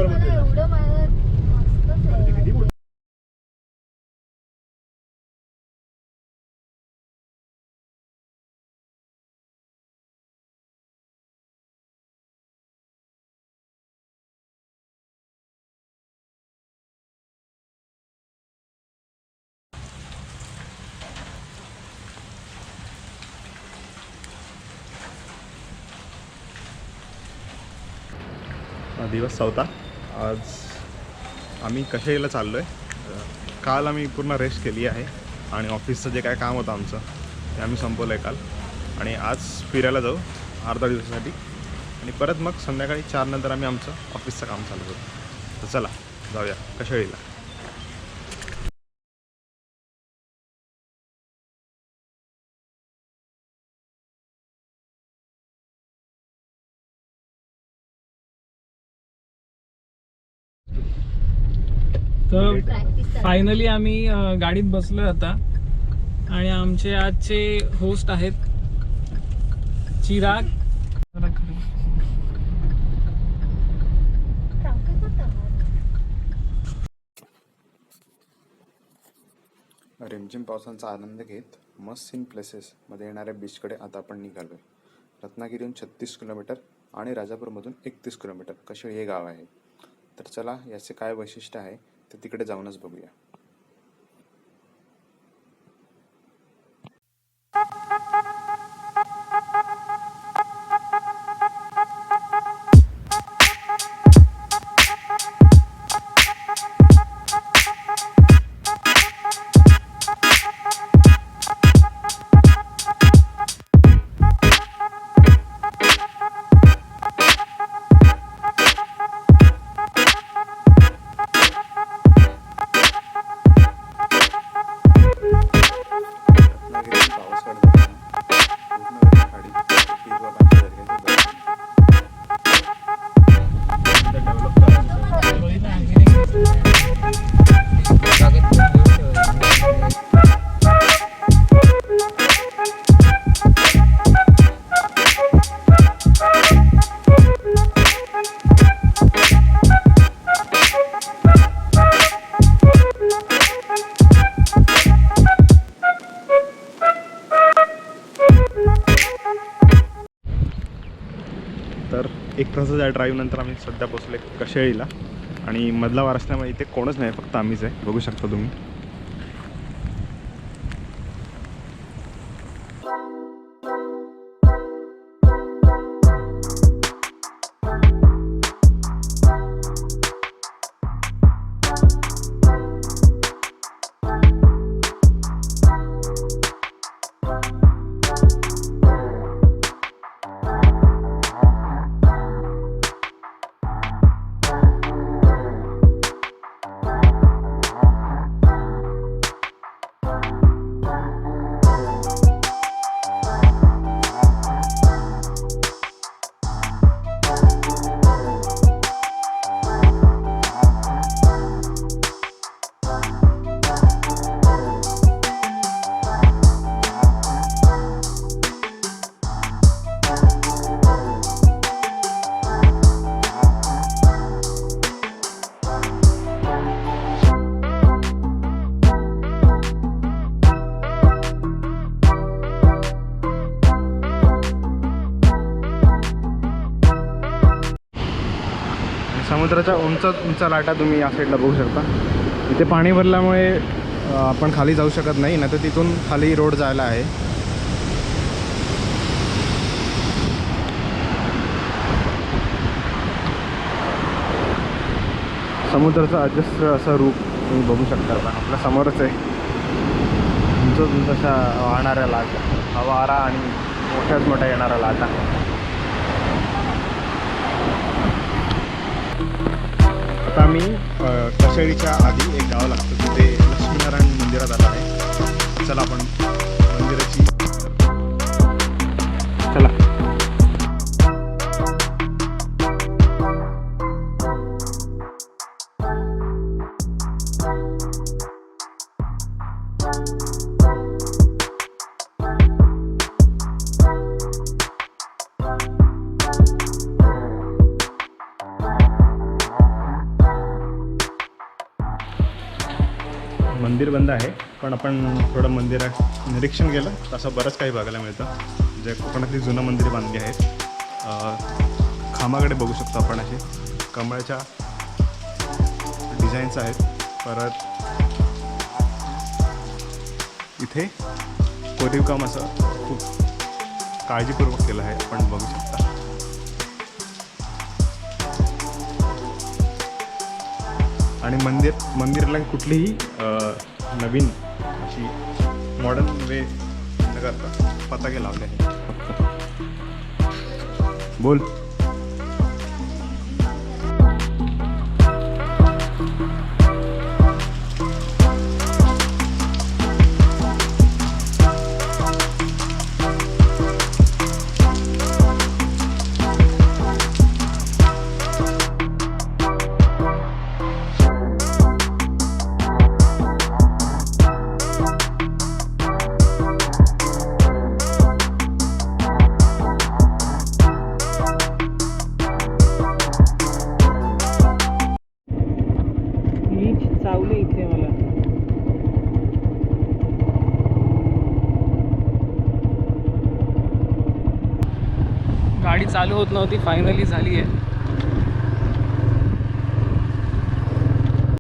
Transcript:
एवढं मला मस्तच आहे. दिवस चौथा. आज आम्ही कशेलीला चाललो आहे. काल आम्ही पूर्ण रेस्ट केली आहे आणि ऑफिसचं जे काय काम होतं आमचं ते आम्ही संपवलं आहे काल. आणि आज फिरायला जाऊ अर्धा दिवसासाठी आणि परत मग संध्याकाळी 4 नंतर आम्ही आमचं ऑफिसचं काम चालू करू. तर चला जाऊया कशेलीला. तर फायनली आम्ही गाडीत बसलो आता आणि आमचे आजचे होस्ट आहेत चिराग. रिमझिम पावसांचा आनंद घेत मस्ट सीन प्लेसेसमध्ये येणाऱ्या बीचकडे आता आपण निघालो आहे. रत्नागिरीहून 36 किलोमीटर आणि राजापूरमधून 31 किलोमीटर कशेळी हे गाव आहे. तर चला याचे काय वैशिष्ट्य आहे ते तिकडे जाऊनच बघूया. तर 1 तासाच्या ड्राईव्ह नंतर आम्ही सध्या पोचले कशेळीला आणि मधला वार असल्यामुळे इथे कोणच नाही, फक्त आम्हीच आहे. बघू शकता तुम्ही. समुद्राच्या उंच लाटा तुम्ही या साईडला बघू शकता. इथे पाणी भरल्यामुळे आपण खाली जाऊ शकत नाही, ना तर तिथून खाली रोड जायला आहे. समुद्राचं अजस्र असं रूप तुम्ही बघू शकता. आता आपल्या समोरच आहे उंच अशा वाहणाऱ्या लाटा, वारा आणि मोठ्याच मोठ्या येणाऱ्या लाटा. आता आम्ही कशेळीच्या आधी एक गाव लागतं तिथे लक्ष्मीनारायण मंदिरात आलं आहे. चला आपण मंदिराची चला. मंदिर बंद आहे, पण आपण थोडं मंदिरात निरीक्षण केलं तसं बरंच काही बघायला मिळतं. जे कोकणातली जुनं मंदिरे बांधली आहेत. खांबाकडे बघू शकतो आपण, असे कमळाच्या डिझाईन्स आहेत. परत इथे कोरीव काम असं खूप काळजीपूर्वक केलं आहे, आपण बघू शकता. आणि मंदिराला कुठलीही नवीन अशी मॉडर्न वे न करता पताके लावले आहेत फक्त. बोल. चावले इथे मला. गाडी चालू होत नव्हती, फायनली झाली आहे.